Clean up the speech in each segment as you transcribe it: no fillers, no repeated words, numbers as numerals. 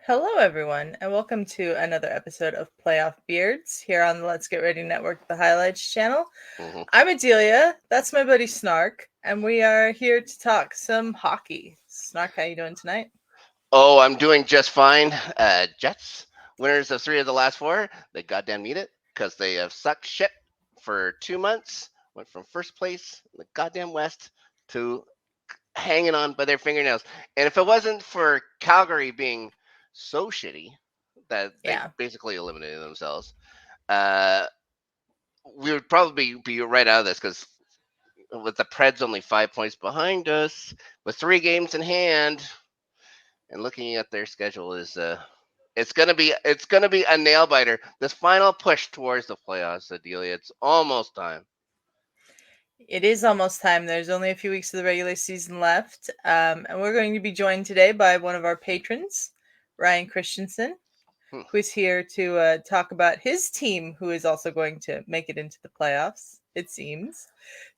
Hello, everyone, and welcome to another episode of Playoff Beards here on the Let's Get Ready Network, the Highlights channel. I'm Adelia, that's my buddy Snark, and we are here to talk some hockey. Snark, how you doing tonight? Oh, I'm doing just fine. Jets, winners of 3 of the last 4. They goddamn need it because they have sucked shit for 2 months. Went from first place in the goddamn West to hanging on by their fingernails. And if it wasn't for Calgary being so shitty that they basically eliminated themselves, we would probably be right out of this because with the Preds only 5 points behind us, with 3 games in hand, and looking at their schedule is it's gonna be a nail biter. This final push towards the playoffs, Adelia. It's almost time. It is almost time. There's only a few weeks of the regular season left, and we're going to be joined today by one of our patrons, Ryan Christensen, who is here to talk about his team, who is also going to make it into the playoffs, it seems.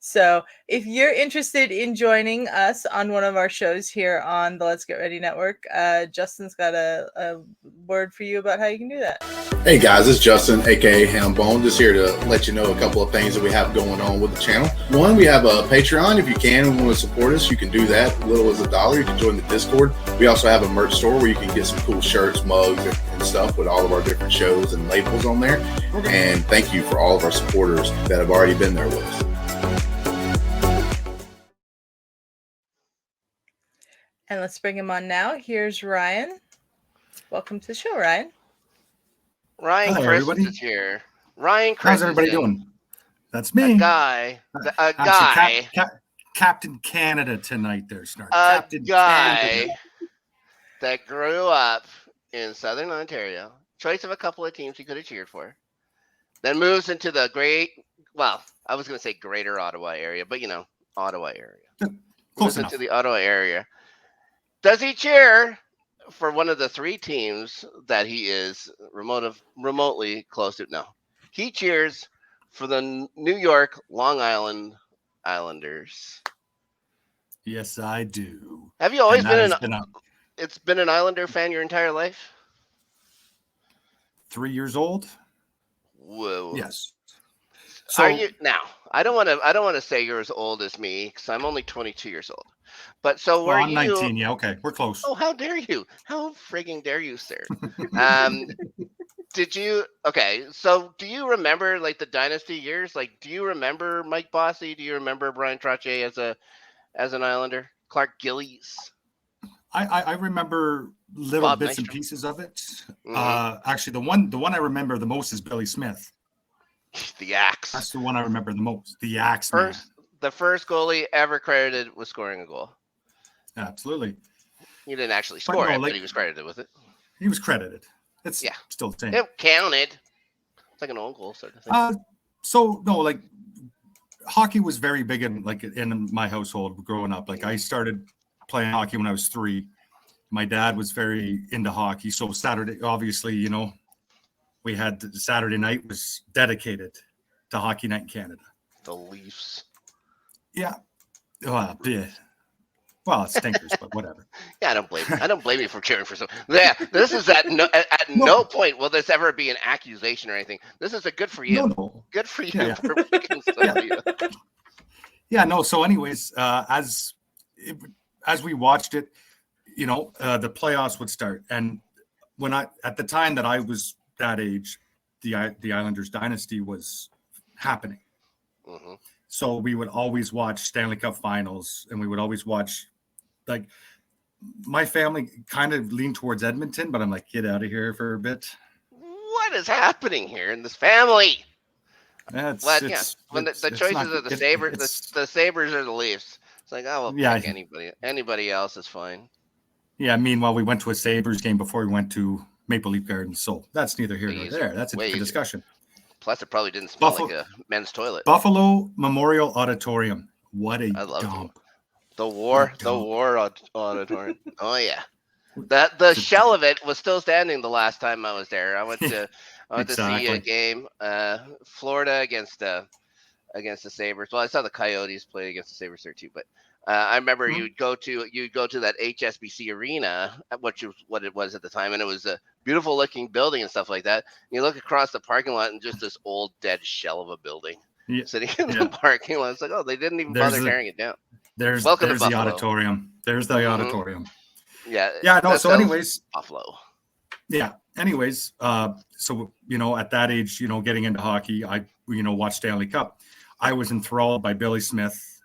So if you're interested in joining us on one of our shows here on the Let's Get Ready Network, Justin's got a word for you about how you can do that. Hey guys, it's Justin, aka Hambone, just here to let you know a couple of things that we have going on with the channel. One, we have a Patreon. If you can and want to support us, you can do that. As little as $1. You can join the Discord. We also have a merch store where you can get some cool shirts, mugs, and stuff with all of our different shows and labels on there. And thank you for all of our supporters that have already been there with us. And let's bring him on now. Here's Ryan. Welcome to the show, Ryan. Ryan Christensen is here. Ryan Christensen. How's everybody doing? That's me. A guy. Captain Canada tonight there, Snark. Captain guy that grew up in Southern Ontario. Choice of a couple of teams he could have cheered for. Then moves into the I was going to say greater Ottawa area, but Ottawa area. Close enough. Into the Ottawa area. Does he cheer for one of the 3 teams that he is remotely close to? No. He cheers for the New York Long Island Islanders. Yes, I do. Have you always been an Islander fan your entire life? 3 years old? Whoa. Yes. So, are you now? I don't want to say you're as old as me because I'm only 22 years old. But so were I'm 19. Yeah, okay, we're close. Oh, how dare you? How frigging dare you, sir? Did you? Okay, so do you remember like the dynasty years? Like, do you remember Mike Bossy? Do you remember Brian Trottier as an Islander? Clark Gillies. I remember little Bob bits Nystrom. And pieces of it. Mm-hmm. Actually, the one I remember the most is Billy Smith. The Axe. That's the one I remember the most. The Axe. The first goalie ever credited with scoring a goal. Absolutely. He didn't actually score but he was credited with it. He was credited. It's still the same. It counted. It's like an own goal sort of thing. So no, like hockey was very big in my household growing up. Like I started playing hockey when I was 3. My dad was very into hockey. So Saturday, obviously, we had Saturday night was dedicated to Hockey Night in Canada. The Leafs. Yeah. Well, yeah. Well, it's stinkers, but whatever. Yeah, I don't blame you for cheering for some. Yeah, this is at no point will this ever be an accusation or anything. This is a good for you. No. Good for you for making stuff. Yeah, no. So, anyways, as we watched it, the playoffs would start, and at the time that I was that age, the Islanders dynasty was happening. Mm-hmm. So we would always watch Stanley Cup finals, and we would always watch, like, my family kind of leaned towards Edmonton, but I'm like, get out of here for a bit. What is happening here in this family? When the choices are the Sabres, the Sabres or the Leafs. It's like, oh, well, pick anybody. Anybody else is fine. Yeah. Meanwhile, we went to a Sabres game before we went to Maple Leaf Gardens, so that's neither here nor there. That's a different discussion. Plus, it probably didn't smell like a men's toilet. Buffalo Memorial Auditorium. What a dump! The War Auditorium. Oh yeah, the shell of it was still standing the last time I was there. I went to see a game, Florida against the Sabres. Well, I saw the Coyotes play against the Sabres there too, but I remember Mhm. you'd go to that HSBC arena, which was what it was at the time, and it was a beautiful looking building and stuff like that. You look across the parking lot and just this old dead shell of a building Yeah, sitting in the yeah. parking lot. It's like, oh, they didn't even There's bother the tearing it down. there's Welcome to there's the Buffalo. auditorium. There's the Mhm. auditorium. Yeah. Yeah, no. that So, sells anyways, Buffalo. yeah. Anyways, so at that age, getting into hockey, I watched Stanley Cup. I was enthralled by Billy Smith,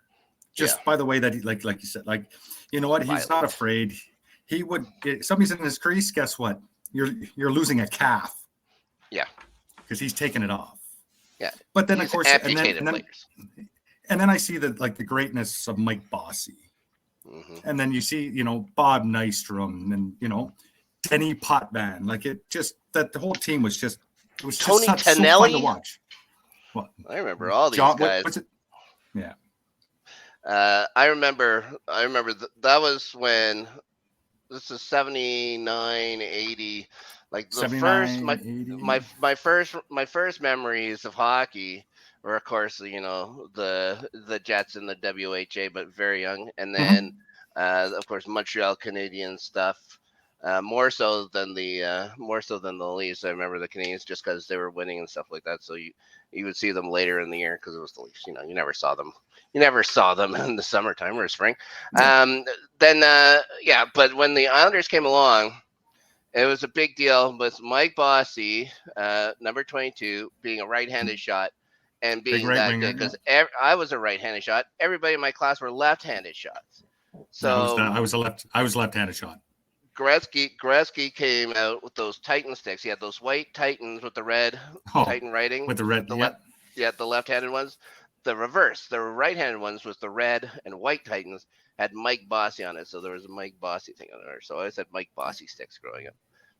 just by the way that he, like you said, like, you know what, he's not Violent. afraid. He would, if somebody's in his crease, guess what? You're losing a calf. Yeah. Because he's taking it off. Yeah. But then He's of course, amputated players. and then I see the greatness of Mike Bossy. Mm-hmm. And then you see, Bob Nystrom and, Denny Potvin. Like that the whole team was just, Tony so fun to Tonelli? watch. What? I remember all these John, guys. what's it? Yeah. I remember that was when this is 79, 80, like the 79, first 80. my first memories of hockey were, of course, the Jets and the WHA, but very young, and then of course Montreal Canadiens stuff. More so than the Leafs. I remember the Canadiens just because they were winning and stuff like that. So you would see them later in the year because it was the Leafs. You never saw them. You never saw them in the summertime or spring. But when the Islanders came along, it was a big deal with Mike Bossy, number 22, being a right-handed shot and being right that winger, good because I was a right-handed shot. Everybody in my class were left-handed shots. So I was a left-handed shot. Gretzky came out with those Titan sticks. He had those white Titans with the red Titan writing. With the red, the left-handed ones. The reverse, the right-handed ones was the red and white Titans had Mike Bossy on it. So there was a Mike Bossy thing on there. So I always had Mike Bossy sticks growing up.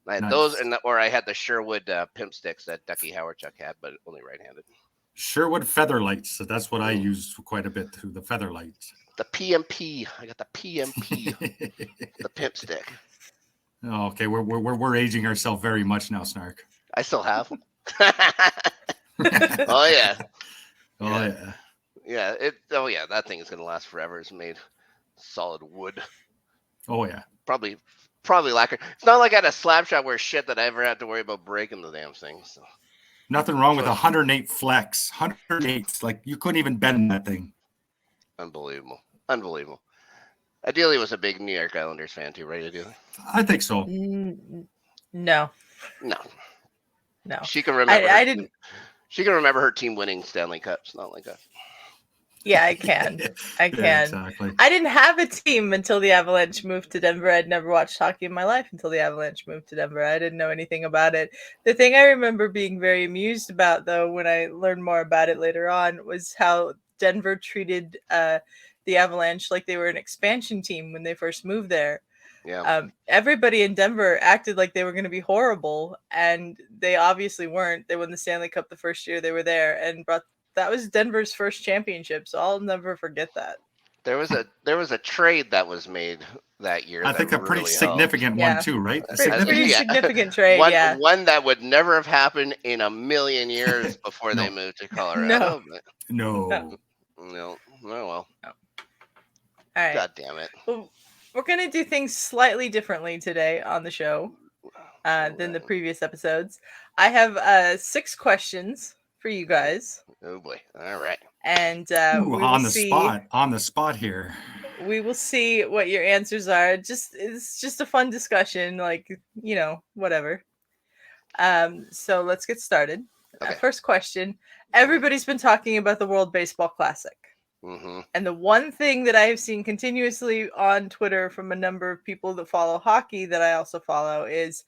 I had those, or I had the Sherwood pimp sticks that Ducky Howarchuk had, but only right-handed. Sherwood Featherlights. So that's what I used quite a bit too. The Featherlights. The PMP. I got the PMP. The pimp stick. Oh, okay, we're aging ourselves very much now, Snark. I still have them. Oh yeah. Oh yeah. Yeah. That thing is gonna last forever. It's made solid wood. Oh yeah. Probably lacquer. It's not like I had a slap shot where shit that I ever had to worry about breaking the damn thing. So. Nothing wrong with 108 flex. 108. Like you couldn't even bend that thing. Unbelievable. Adelia was a big New York Islanders fan too, right, Adelia? I think so. No. She can remember. I didn't. She can remember her team winning Stanley Cups, not like us. Yeah, I can. Yeah, exactly. I didn't have a team until the Avalanche moved to Denver. I'd never watched hockey in my life until the Avalanche moved to Denver. I didn't know anything about it. The thing I remember being very amused about, though, when I learned more about it later on, was how Denver treated the Avalanche like they were an expansion team when they first moved there. Yeah. Everybody in Denver acted like they were going to be horrible, and they obviously weren't. They won the Stanley Cup the first year they were there, and that was Denver's first championship. So I'll never forget that. There was a trade that was made that year. I think a pretty significant one too, right? Pretty significant trate. One that would never have happened in a million years before they moved to Colorado. No. Oh well. No. All right. God damn it. Well, we're going to do things slightly differently today on the show than the previous episodes. I have 6 questions for you guys. Oh boy. All right. And on the spot here. We will see what your answers are. It's just a fun discussion, like, whatever. So let's get started. Okay. First question. Everybody's been talking about the World Baseball Classic. Mm-hmm. And the one thing that I have seen continuously on Twitter from a number of people that follow hockey that I also follow is,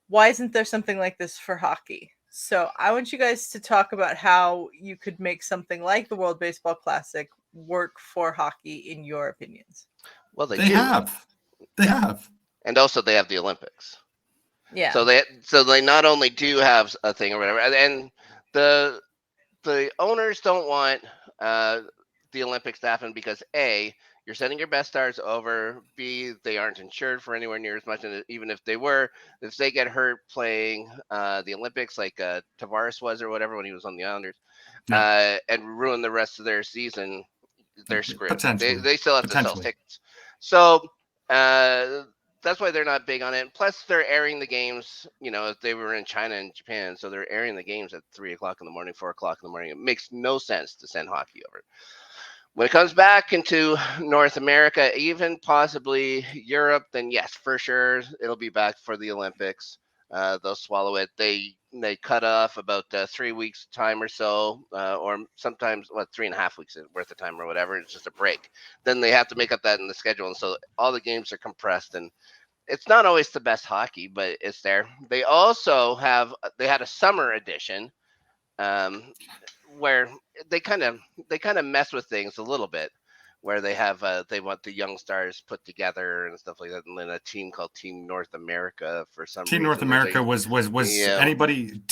why isn't there something like this for hockey? So I want you guys to talk about how you could make something like the World Baseball Classic work for hockey in your opinions. Well, they have. And also they have the Olympics. Yeah. So they not only do have a thing or whatever, and the owners don't want the Olympics to happen because A, you're sending your best stars over. B, they aren't insured for anywhere near as much. And even if they were, if they get hurt playing the Olympics, like Tavares was or whatever when he was on the Islanders, and ruin the rest of their season, they're screwed. Potentially. They still have to sell Potentially. tickets. So that's why they're not big on it. Plus, they're airing the games. If they were in China and Japan, so they're airing the games at 3:00 in the morning, 4:00 in the morning. It makes no sense to send hockey over. When it comes back into North America, even possibly Europe, then yes, for sure, it'll be back for the Olympics. They'll swallow it. They cut off about 3 weeks time or so, or sometimes 3.5 weeks worth of time or whatever. It's just a break. Then they have to make up that in the schedule, and so all the games are compressed. And it's not always the best hockey, but it's there. They also had a summer edition, where they kind of mess with things a little bit, where they want the young stars put together and stuff like that, and then a team called Team North America for some Team reason. North America was Yeah. anybody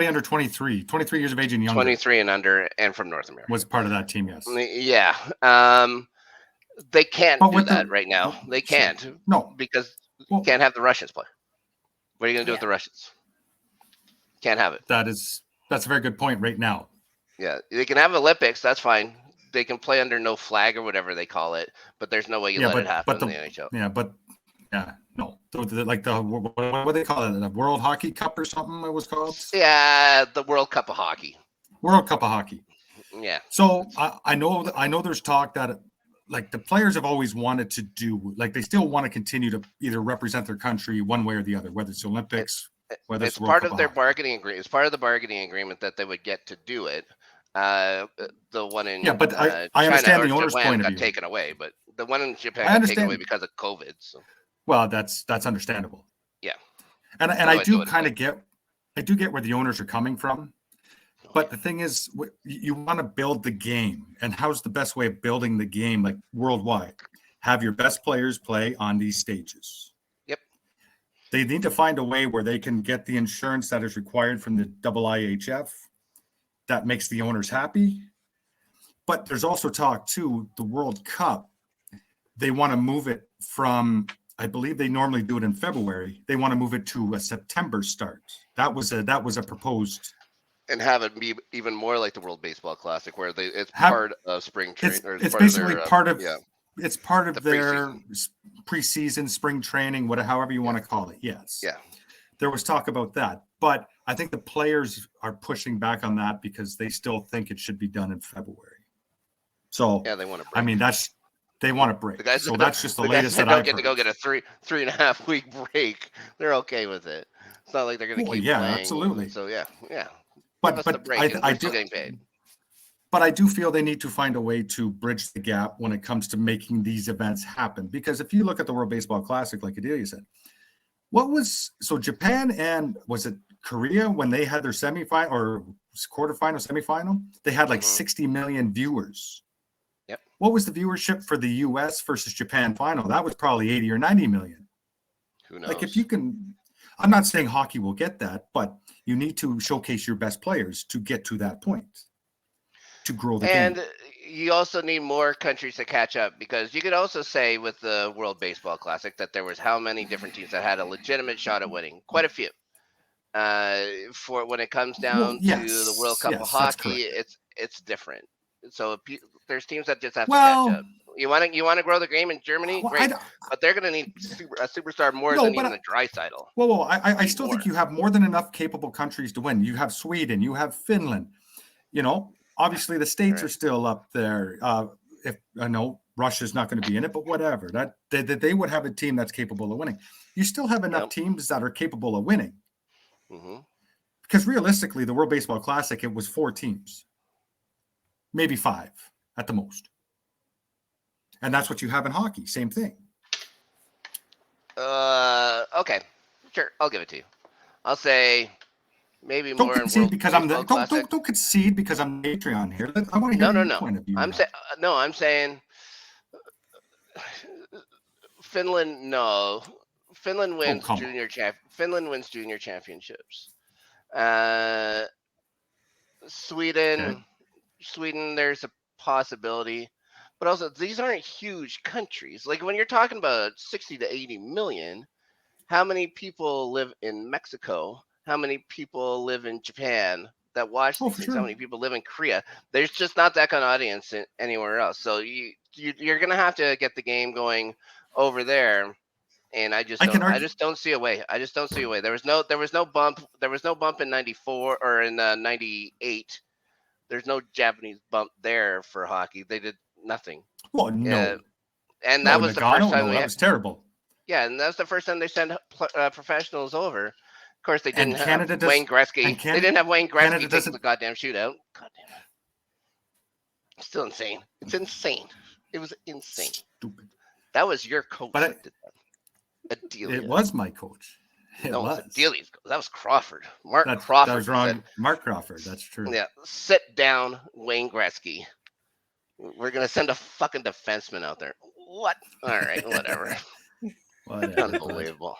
under 23 years of age and younger. 23 and under, and from North America Was part of that team, yes. Yeah. They can't do that right now. They can't. No, because you can't have the Russians play. What are you going to do with the Russians? Can't have it. That's a very good point right now. Yeah, they can have Olympics. That's fine. They can play under no flag or whatever they call it, but there's no way you let it happen in the NHL. No. What do they call it? The World Hockey Cup or something it was called? Yeah, the World Cup of Hockey. World Cup of Hockey. Yeah. So I know there's talk that like the players have always wanted to do, like they still want to continue to either represent their country one way or the other, whether it's Olympics, whether it's part of their bargaining agreement. It's part of the bargaining agreement that they would get to do it. The one in but I China understand or the owner's Japan point of got view. taken away, but the one in Japan got taken away because of COVID. So. Well, that's understandable. Yeah, and I do kind of get where the owners are coming from. But the thing is, you want to build the game, and how's the best way of building the game, like worldwide? Have your best players play on these stages. Yep. They need to find a way where they can get the insurance that is required from the IIHF. That makes the owners happy. But there's also talk too, the World Cup. They want to move it from, I believe they normally do it in February. They want to move it to a September start. That was a proposed. And have it be even more like the World Baseball Classic, where it's part of spring training. It's basically part of their preseason, spring training, however you want to call it. Yes. Yeah. There was talk about that, but I think the players are pushing back on that because they still think it should be done in February. So yeah, they want to break. I mean, they want to break. So that's just the latest that I've heard. Go get a 3.5 week break. They're okay with it. It's not like they're going to keep playing. Absolutely. So yeah. But I do getting paid. But I do feel they need to find a way to bridge the gap when it comes to making these events happen. Because if you look at the World Baseball Classic, like Adelia said, Japan and was it Korea when they had their semifinal or quarterfinal, semifinal? They had like 60 million viewers. Yep. What was the viewership for the U.S. versus Japan final? That was probably 80 or 90 million. Who knows? Like if you can, I'm not saying hockey will get that, but you need to showcase your best players to get to that point, to grow the game. And you also need more countries to catch up, because you could also say with the World Baseball Classic that there was how many different teams that had a legitimate shot at winning? Quite a few. For when it comes down to the World Cup of Hockey, it's different. So there's teams that just have to catch up. You want to grow the game in Germany, great, but they're going to need a superstar more than even a Draisaitl. I still think you have more than enough capable countries to win. You have Sweden, you have Finland. Obviously the States are still up there. If I know Russia's not going to be in it, but whatever. That they would have a team that's capable of winning. You still have enough teams that are capable of winning. Mm-hmm. Because realistically, the World Baseball Classic, it was 4 teams, maybe 5 at the most. And that's what you have in hockey. Same thing. Okay, sure, I'll give it to you. I'll say maybe don't more. Concede because I'm the don't concede because I'm the Patreon here. I want to hear your point of view. I'm saying Finland. No, Finland wins Finland wins junior championships. Sweden, there's a possibility. But also, these aren't huge countries. Like when you're talking about 60 to 80 million, how many people live in Mexico? How many people live in Japan? that watch Oh, these for things. sure. How many people live in Korea? There's just not that kind of audience anywhere else. So you're gonna have to get the game going over there. And I I can argue. just don't see a way. I just don't see a way. There was no bump in '94 or in '98. There's no Japanese bump there for hockey. They did nothing. Well, no. And that was the first time that was terrible. Yeah, and that's the first time they sent professionals over. Of course, they didn't have Canada Wayne Gretzky. They didn't have Wayne Gretzky taking the goddamn shootout. God damn it! It's still insane. It's insane. It was insane. Stupid. That was your coach. But Adelia. It was my coach. It was Adelia's. That was Crawford. Crawford. That was wrong. Said, Mark Crawford. That's true. Yeah. Sit down, Wayne Gretzky. We're gonna send a fucking defenseman out there. What? All right, whatever. Unbelievable.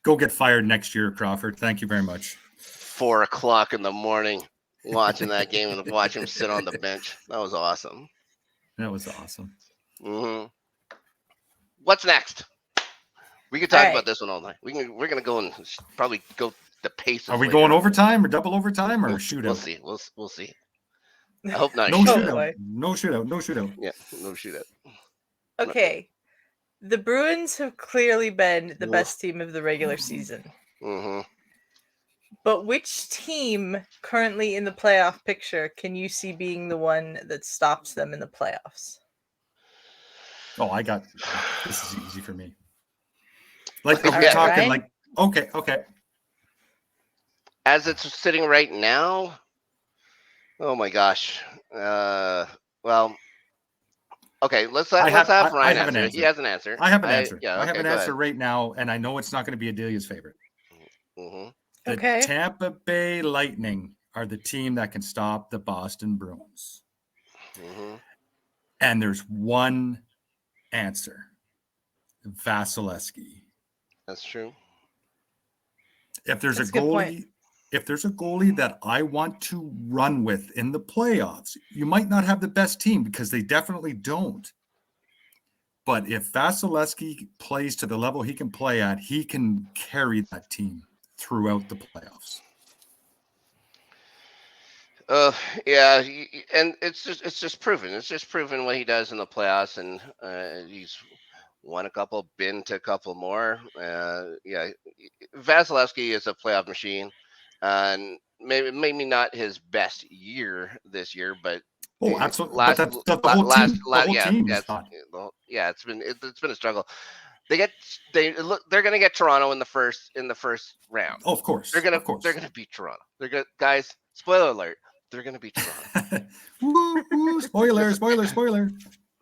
Go get fired next year, Crawford. Thank you very much. 4 o'clock in the morning, watching that game and watch him sit on the bench. That was awesome. That was awesome. Mm-hmm. What's next? We could talk about this one all night. We're gonna go and probably go the pace. Are we going overtime or double overtime or shootout? We'll see. We'll see. I hope not. No shootout. No shootout. Yeah, no shootout. Okay. The Bruins have clearly been the best team of the regular season. Mm-hmm. But which team currently in the playoff picture can you see being the one that stops them in the playoffs? Oh, this is easy for me. Like we're talking, right? Like okay. As it's sitting right now, oh my gosh. Well, okay. Let's have Ryan answer. He has an answer. I have an answer. Yeah, I have an go answer ahead. right now, and I know it's not going to be Adelia's favorite. Mm-hmm. The Tampa Bay Lightning are the team that can stop the Boston Bruins. Mm-hmm. And there's one answer. Vasilevsky. That's true. If there's That's a goalie that I want to run with in the playoffs, you might not have the best team because they definitely don't. But if Vasilevsky plays to the level he can play at, he can carry that team throughout the playoffs. Yeah, and it's just proven. It's just proven what he does in the playoffs, and he's won a couple, been to a couple more. Yeah, Vasilevsky is a playoff machine, and maybe not his best year this year, but absolutely. The whole team. Yeah, it's been a struggle. They're going to get Toronto in the first round. Oh, of course. They're going to beat Toronto. Guys, spoiler alert, they're going to beat Toronto. Woo, spoiler.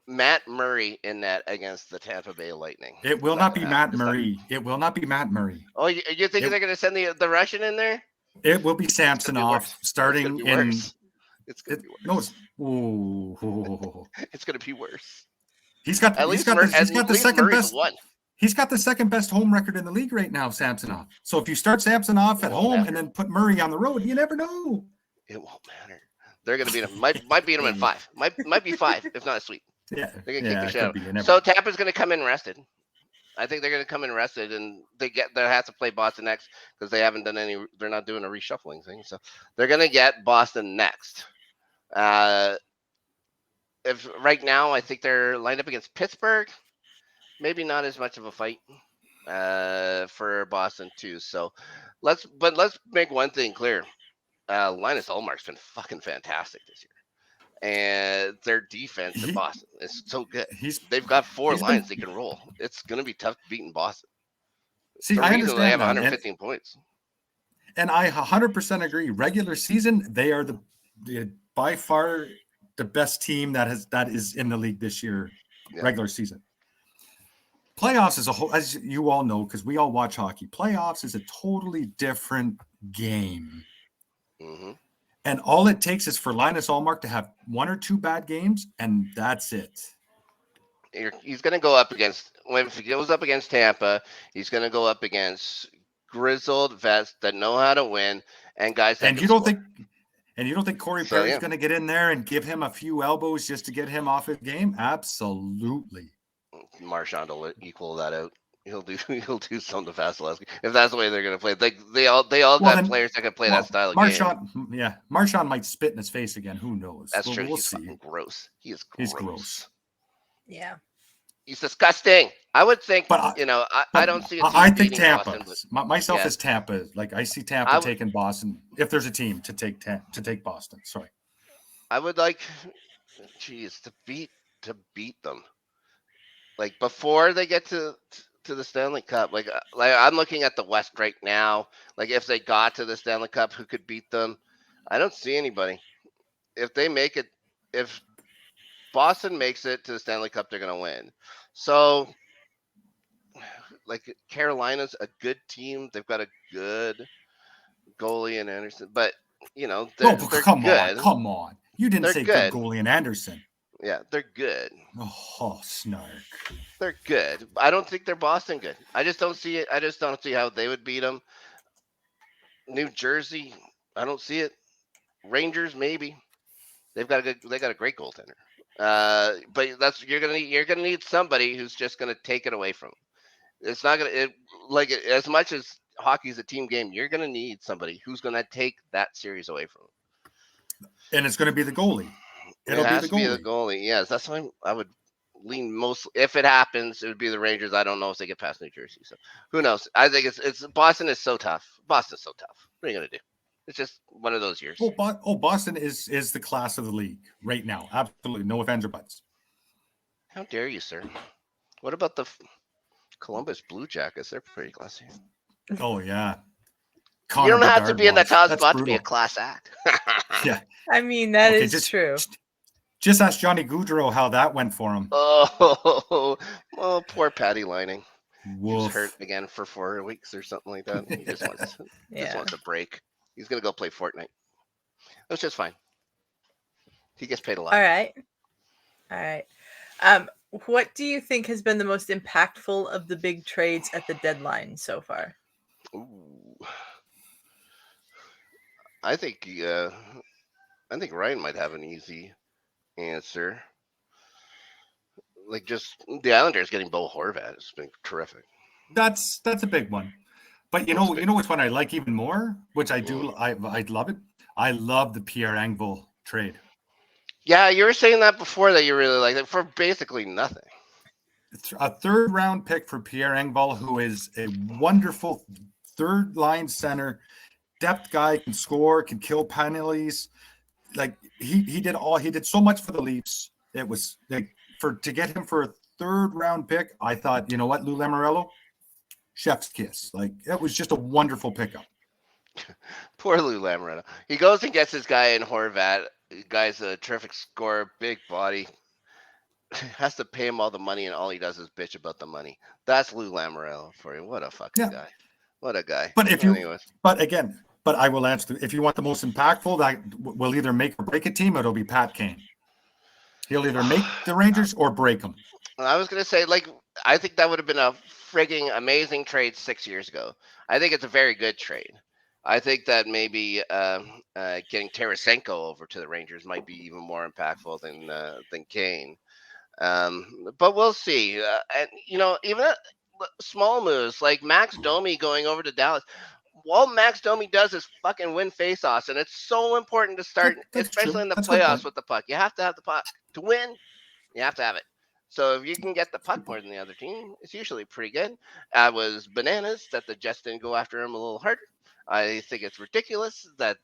Matt Murray in net against the Tampa Bay Lightning. It will not be Matt Murray. It will not be Matt Murray. Oh, you think they're going to send the Russian in there? It will be Samsonov starting in. It's going to be worse. It's going to be worse. He's got the second best. He's got the second best home record in the league right now, Samsonov. So if you start Samsonov at home and then put Murray on the road, you never know. It won't matter. They're going to beat him. Might beat him in 5. Might be 5, if not a sweep. Yeah, they're going to kick the shit out. So Tampa's going to come in rested. I think they're going to come in rested, and they have to play Boston next because they haven't done any. They're not doing a reshuffling thing, so they're going to get Boston next. If right now, I think they're lined up against Pittsburgh. Maybe not as much of a fight for Boston too. So let's make one thing clear. Linus Ullmark's been fucking fantastic this year. And their defense in Boston is so good. They've got 4 lines they can roll. It's going to be tough beating Boston. See, I understand they have 115 points. And I 100% agree. Regular season, they are the by far the best team that is in the league this year. Yeah. Regular season. Playoffs is a whole, as you all know, because we all watch hockey. Playoffs is a totally different game. Mm-hmm. And all it takes is for Linus Ullmark to have 1 or 2 bad games, and that's it. He's going to go up against, if he goes up against Tampa, he's going to go up against grizzled vets that know how to win, and guys that you don't think Corey Perry's going to get in there and give him a few elbows just to get him off his game? Absolutely. Marchand will equal that out. he'll do something to Vasilevsky if that's the way they're gonna play. They all Well, got then- players that can play that style of game. Marchand might spit in his face again. Who knows? That's true. We'll He's see. fucking gross. He is gross. He's gross. Yeah. He's disgusting. I would think, But I don't see a team I think beating Tampa. Boston, but Myself yeah. is Tampa. Like I see Tampa taking Boston. If there's a team to take Boston, sorry. I would like, geez, to beat them. Like before they get to the Stanley Cup. Like I'm looking at the West right now. Like if they got to the Stanley Cup, who could beat them? I don't see anybody. If they make it, if Boston makes it to the Stanley Cup, they're gonna win. So, like Carolina's a good team. They've got a good goalie in Anderson, but they're come good. on. You didn't say good goalie in Anderson. Yeah, they're good. Oh, Snark. They're good. I don't think they're Boston good. I just don't see it. I just don't see how they would beat them. New Jersey, I don't see it. Rangers, maybe. They got a great goaltender. But you're gonna need somebody who's just gonna take it away from them. It's not gonna as much as hockey is a team game. You're gonna need somebody who's gonna take that series away from them. And it's gonna be the goalie. It has to be the goalie. Yes, that's why I would lean most. If it happens, it would be the Rangers. I don't know if they get past New Jersey. So who knows? I think it's Boston is so tough. Boston's so tough. What are you gonna do? It's just one of those years. Boston is the class of the league right now. Absolutely, no ifs or buts. How dare you, sir? What about the Columbus Blue Jackets? They're pretty classy. Oh yeah. You don't have to be in the top spot to be a class act. Yeah. I mean, that is true. Just ask Johnny Gaudreau how that went for him. Oh, poor Patty Lining. Woof. He's hurt again for 4 weeks or something like that. He just wants a break. He's going to go play Fortnite. That's just fine. He gets paid a lot. All right. What do you think has been the most impactful of the big trades at the deadline so far? Ooh. I think Ryan might have an easy answer. Like just the Islanders getting Bo Horvat has been terrific. That's a big one. But you know which one I like even more, which I do. I love it. I love the Pierre Engvall trade. Yeah, you were saying that before that you really like it for basically nothing. A third round pick for Pierre Engvall, who is a wonderful third line center, depth guy, can score, can kill penalties. Like he did so much for the Leafs. It was to get him for a third round pick. I thought, you know what, Lou Lamoriello, chef's kiss. Like it was just a wonderful pickup. Poor Lou Lamoriello. He goes and gets this guy in Horvat. The guy's a terrific scorer, big body. Has to pay him all the money, and all he does is bitch about the money. That's Lou Lamoriello for you. What a fucking guy. What a guy. But but I will answer. If you want the most impactful, that will either make or break a team, it'll be Pat Kane. He'll either make the Rangers or break them. I was going to say, I think that would have been a frigging amazing trade 6 years ago. I think it's a very good trade. I think that maybe getting Tarasenko over to the Rangers might be even more impactful than Kane. But we'll see. And even small moves like Max Domi going over to Dallas. All Max Domi does is fucking win faceoffs, and it's so important to start, especially in the playoffs with the puck. You have to have the puck to win. You have to have it. So if you can get the puck more than the other team, it's usually pretty good. I was bananas that the Jets didn't go after him a little harder. I think it's ridiculous that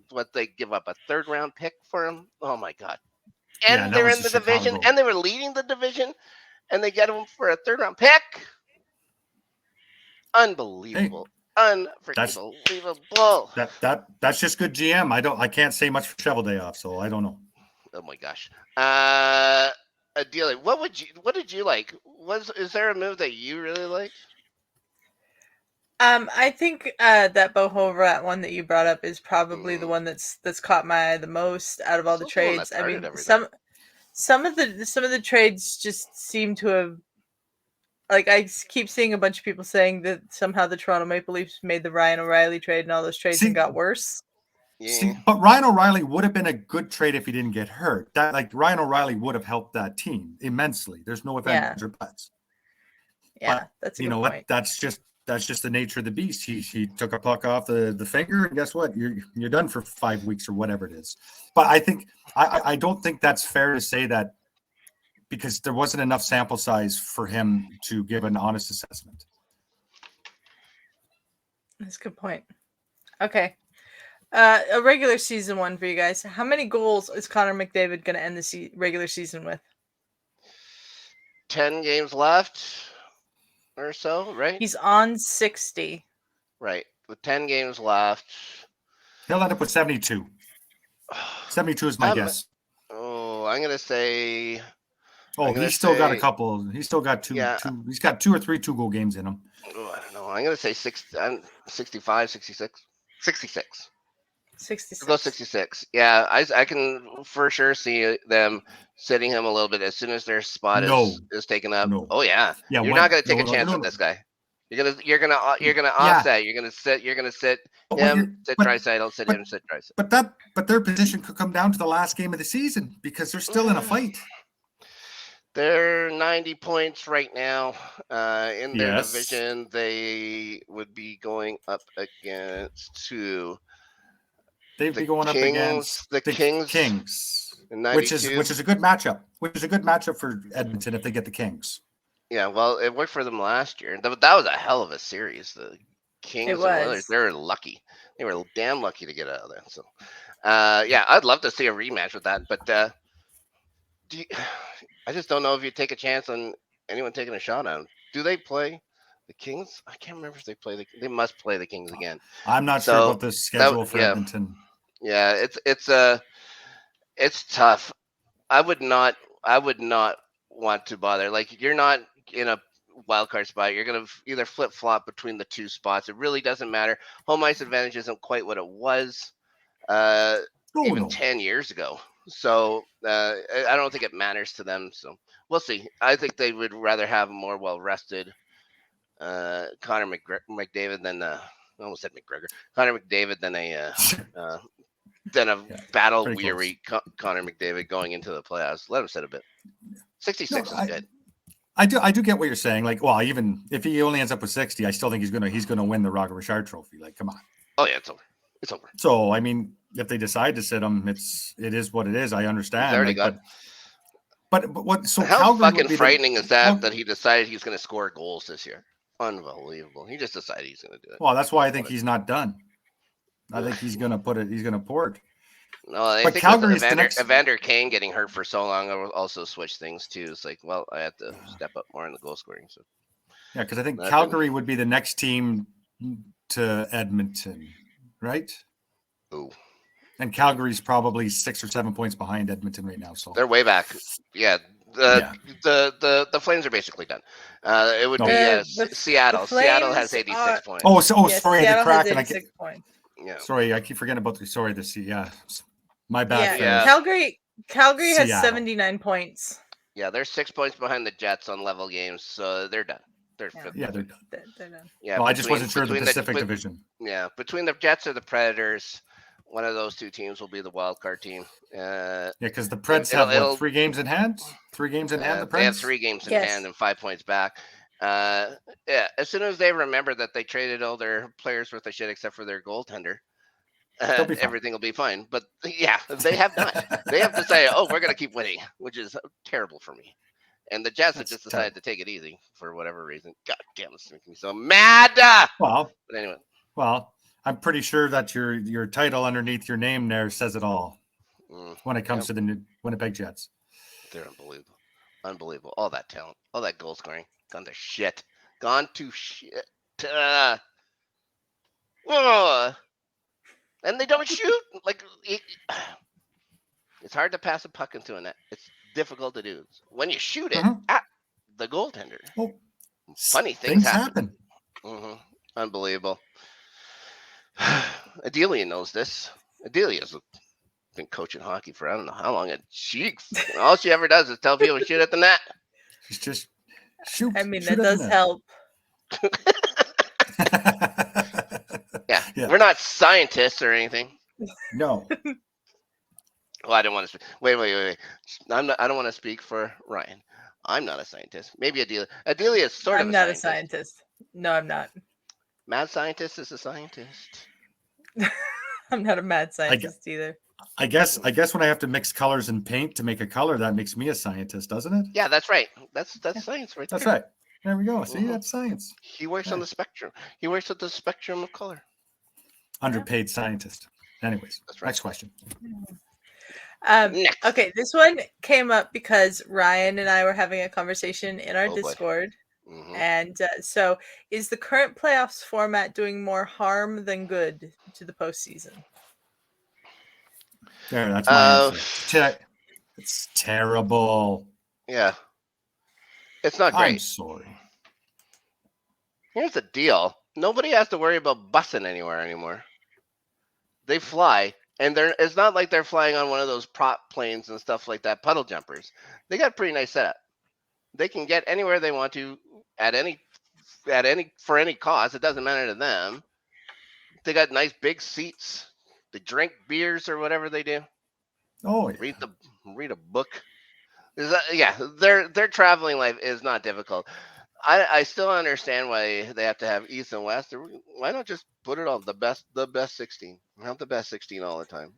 what they give up a third round pick for him. Oh my god! And they're in the division, and they were leading the division, and they get him for a third round pick. Unbelievable. Unforgivable. That's just good GM. I can't say much for Shovel Day Off, so I don't know. Oh my gosh. Adelia, what did you like? Is there a move that you really liked? I think that Bo Horvat one that you brought up is probably the one that's caught my eye the most out of all the trades. I mean, some of the trades just seem to have, like, I keep seeing a bunch of people saying that somehow the Toronto Maple Leafs made the Ryan O'Reilly trade and all those trades and got worse. Yeah. But Ryan O'Reilly would have been a good trade if he didn't get hurt. Ryan O'Reilly would have helped that team immensely. There's no ifs or buts. Yeah, that's a You good know point. what? That's just the nature of the beast. He took a puck off the finger, and guess what? You're done for 5 weeks or whatever it is. But I think I don't think that's fair to say that, because there wasn't enough sample size for him to give an honest assessment. That's a good point. Okay. A regular season one for you guys. How many goals is Connor McDavid going to end the regular season with? 10 games left or so, right? He's on 60. Right. With 10 games left. He'll end up with 72. 72 is my guess. Oh, I'm going to say. Oh, he's still got a couple. He's still got two. He's got 2 or 3 2-goal games in him. Oh, I don't know. I'm going to say 65, 66. 66. 66. We'll go 66. Yeah, I can for sure see them sitting him a little bit as soon as their spot is taken up. No. Oh yeah. You're not going to take a chance with this guy. You're gonna offset. You're gonna sit him, sit Draisaitl, sit him, sit Draisaitl. But their position could come down to the last game of the season because they're still in a fight. They're 90 points right now in their division. They would be going up against two. They'd be going up against the Kings, which is a good matchup. Which is a good matchup for Edmonton if they get the Kings. Yeah, well, it worked for them last year. That was a hell of a series. The Kings and Oilers, they were lucky. They were damn lucky to get out of there. So, yeah, I'd love to see a rematch with that. But I just don't know if you take a chance on anyone taking a shot on them. Do they play the Kings? I can't remember if they play they must play the Kings again. I'm not sure about the schedule for Edmonton. Yeah, it's tough. I would not want to bother. Like, you're not in a wild card spot. You're gonna either flip flop between the two spots. It really doesn't matter. Home ice advantage isn't quite what it was 10 years ago. So I don't think it matters to them. So we'll see. I think they would rather have a more well rested Connor McDavid than I almost said McGregor. Connor McDavid than a battle weary Connor McDavid going into the playoffs. Let him sit a bit. 66 is good. I do get what you're saying. Like, well, even if he only ends up with 60, I still think he's gonna win the Rocket Richard Trophy. Like, come on. Oh yeah, it's over. It's over. So I mean, if they decide to sit him, it is what it is. I understand. He's already got. But what? So how Calgary fucking frightening is that he decided he's going to score goals this year? Unbelievable. He just decided he's going to do it. Well, that's why I think he's not done. I think he's going to put it. He's going to pour it. No, I think Calgary's Evander Kane getting hurt for so long, I will also switch things too. It's like, well, I have to step up more in the goal scoring. So yeah, because I think Calgary would be the next team to Edmonton, right? Ooh. And Calgary's probably 6 or 7 points behind Edmonton right now. So they're way back. Yeah. The Flames are basically done. It would be Seattle. Seattle has 86 points. Sorry, Seattle the crack. has 86 points. Yeah. Sorry, I keep forgetting about my bad. Yeah. Calgary has 79 points. Yeah, they're 6 points behind the Jets on level games, so they're done. They're done. They're done. Yeah, well, I just wasn't sure the Pacific Division. Yeah, between the Jets or the Predators, one of those two teams will be the wild card team. Because the Preds have 3 games in hand. 3 games in hand. The Preds. They have 3 games in hand and 5 points back. Yeah, as soon as they remember that they traded all their players worth of shit except for their goaltender, everything will be fine. But yeah, they have not. They have decided, we're going to keep winning, which is terrible for me. And the Jets have just decided to take it easy for whatever reason. God damn, it's making me so mad. Well, but anyway. Well, I'm pretty sure that your title underneath your name there says it all when it comes to the Winnipeg Jets. They're unbelievable. Unbelievable. All that talent, all that goal scoring. Gone to shit. Gone to shit. And they don't shoot. Like, it's hard to pass a puck into a net. It's difficult to do. When you shoot it at the goaltender, funny things happen. Unbelievable. Adelia knows this. Adelia's been coaching hockey for I don't know how long. And all she ever does is tell people to shoot at the net. She's just shoot. I mean, that does help. Yeah, we're not scientists or anything. No. Well, I don't want to speak. Wait. I don't want to speak for Ryan. I'm not a scientist. Maybe Adelia. Adelia is sort of I'm a not a scientist. scientist. No, I'm not. Mad scientist is a scientist. I'm not a mad scientist either. I guess when I have to mix colors and paint to make a color, that makes me a scientist, doesn't it? Yeah, that's right. That's science right That's there. right. There we go. See, Mhm. that's science. He works on the spectrum. He works with the spectrum of color. Underpaid scientist. Anyways, That's right. next question. Next. Okay, this one came up because Ryan and I were having a conversation in our Oh, boy. Discord. Mhm. And so, is the current playoffs format doing more harm than good to the postseason? There, that's my answer. It's terrible. Yeah. It's not I'm great. sorry. Here's the deal. Nobody has to worry about bussing anywhere anymore. They fly, and it's not like they're flying on one of those prop planes and stuff like that, puddle jumpers. They got a pretty nice setup. They can get anywhere they want to for any cost. It doesn't matter to them. They got nice big seats. They drink beers or whatever they do. Oh, yeah. Read a book. Their traveling life is not difficult. I still understand why they have to have East and West. Why not just put it on the best 16? Have the best 16 all the time.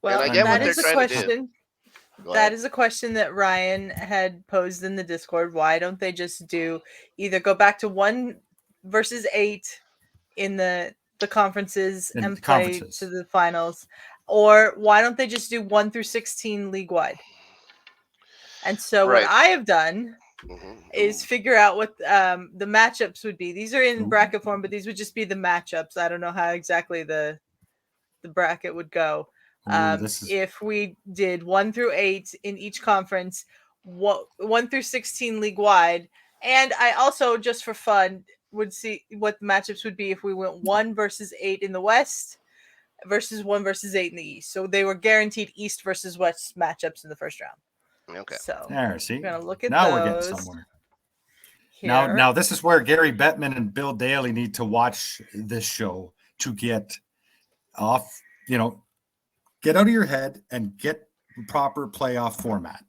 Well, And I get that what is they're a trying to do. question. That is a question that Ryan had posed in the Discord. Why don't they just do either go back to 1 versus 8 in the conferences In and the play conferences. to the finals, or why don't they just do 1 through 16 league wide? And so Right. what I have done is figure out what the matchups would be. These are in bracket form, but these would just be the matchups. I don't know how exactly the bracket would go. If we did 1 through 8 in each conference, 1 through 16 league wide, and I also, just for fun, would see what the matchups would be if we went 1 versus 8 in the West versus 1 versus 8 in the East. So they were guaranteed East versus West matchups in the first round. Okay. So there, see, we're gonna look at now those. we're getting somewhere. Here. Now this is where Gary Bettman and Bill Daly need to watch this show to get off. Get out of your head and get proper playoff format.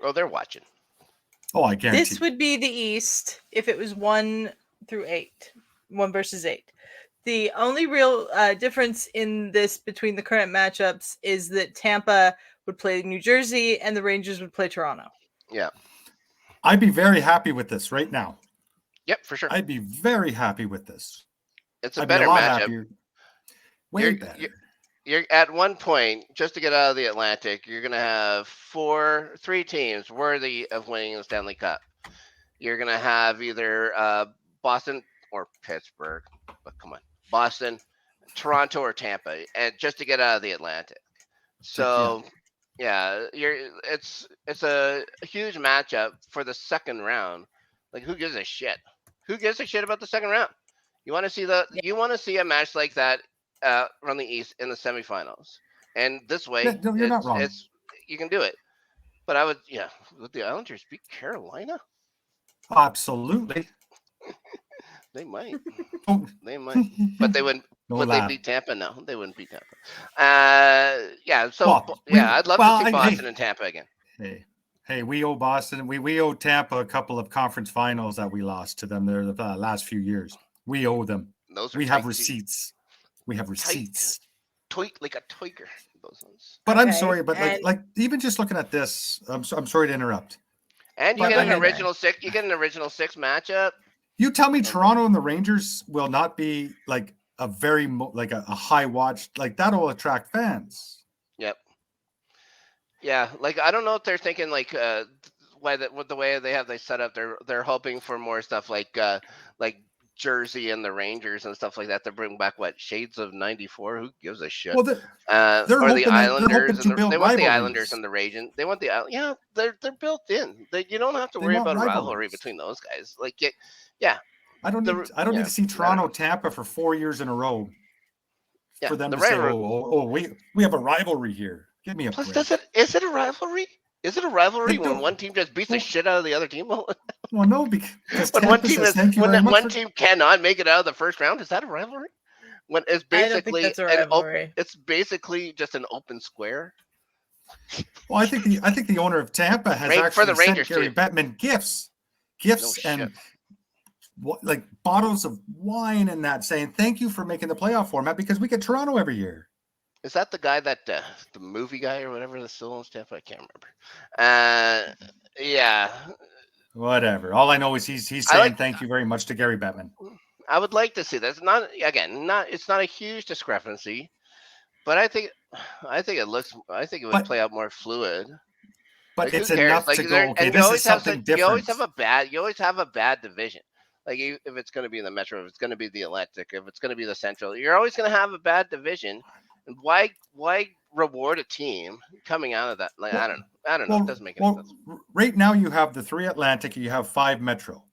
Oh, they're watching. Oh, I guarantee. This would be the East if it was 1 through 8, 1 versus 8. The only real difference in this between the current matchups is that Tampa would play New Jersey and the Rangers would play Toronto. Yeah. I'd be very happy with this right now. Yep, for sure. I'd be very happy with this. It's a I'd better be a lot matchup. happier. Way better. You're at one point, just to get out of the Atlantic, you're going to have 3 teams worthy of winning the Stanley Cup. You're going to have either Boston or Pittsburgh, but come on, Boston, Toronto, or Tampa, and just to get out of the Atlantic. So, it's a huge matchup for the second round. Like, who gives a shit? Who gives a shit about the second round? You want to see a match like that from the East in the semifinals, and this way, you're not wrong. You can do it. But I would, would the Islanders beat Carolina? Absolutely. They might. Oh. They might, but they wouldn't. Would they beat Tampa? No, they wouldn't beat Tampa. I'd love to see Boston and Tampa again. Hey, we owe Boston. We owe Tampa a couple of conference finals that we lost to them there the last few years. We owe them. We have receipts. We have receipts. Tight like a tiger. Those ones. But I'm sorry, but like even just looking at this, I'm sorry to interrupt. And you get an original 6. You get an original 6 matchup. You tell me Toronto and the Rangers will not be like a very a high watch, like that'll attract fans. Yep. Yeah, like I don't know if they're thinking like with the way they set up, they're hoping for more stuff like Jersey and the Rangers and stuff like that to bring back shades of '94. Who gives a shit? Well, or the Islanders. They want the Islanders and the Raging. They want the they're built in. You don't have to worry about a rivalry between those guys. Like I don't need to see Toronto Tampa for 4 years in a row for them to say, we have a rivalry here. Give me a break. Is it a rivalry? Is it a rivalry when one team just beats the shit out of the other team? Well, no, because when one team cannot make it out of the first round, is that a rivalry? When it's basically I don't think that's a rivalry. It's basically just an open square. Well, I think the owner of Tampa has Right, for the actually sent Rangers, Gary too. Bettman gifts, No and shit. like bottles of wine and that, saying thank you for making the playoff format because we get Toronto every year. Is that the guy that the movie guy or whatever that's still owns Tampa? I can't remember. Yeah. Whatever. All I know is he's I saying like. thank you very much to Gary Bettman. I would like to see that. It's not it's not a huge discrepancy, but I think it looks. I think it would But- play out more fluid. But Like, it's who cares? enough Like, to go, okay, and this is something different. you always have a bad division. Like, if it's going to be in the Metro, if it's going to be the Atlantic, if it's going to be the Central, you're always going to have a bad division. And why reward a team coming out of that? Like, I don't know. It doesn't make any sense. Right now you have the 3 Atlantic, you have 5 Metro,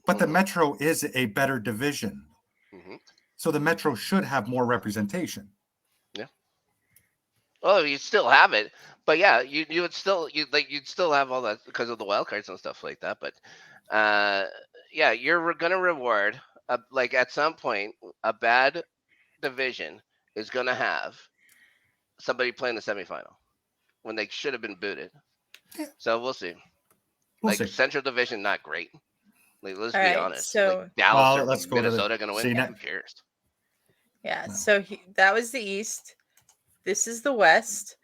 but the Mhm. Metro is a better division, Hmm. so the Metro should have more representation. Well, you still have it, but yeah, you would still you'd still have all that because of the wild cards and stuff like that. But yeah, you're gonna reward like at some point a bad division is gonna have somebody playing the semifinal when they should have been booted. Yeah. So we'll see. We'll Like see. Central Division, not great. Like, let's All be right, honest. so- Like, Dallas Well, or let's go to the- Minnesota gonna win. see, Yeah, now- who cares? Yeah, No. so that was the East. This is the West.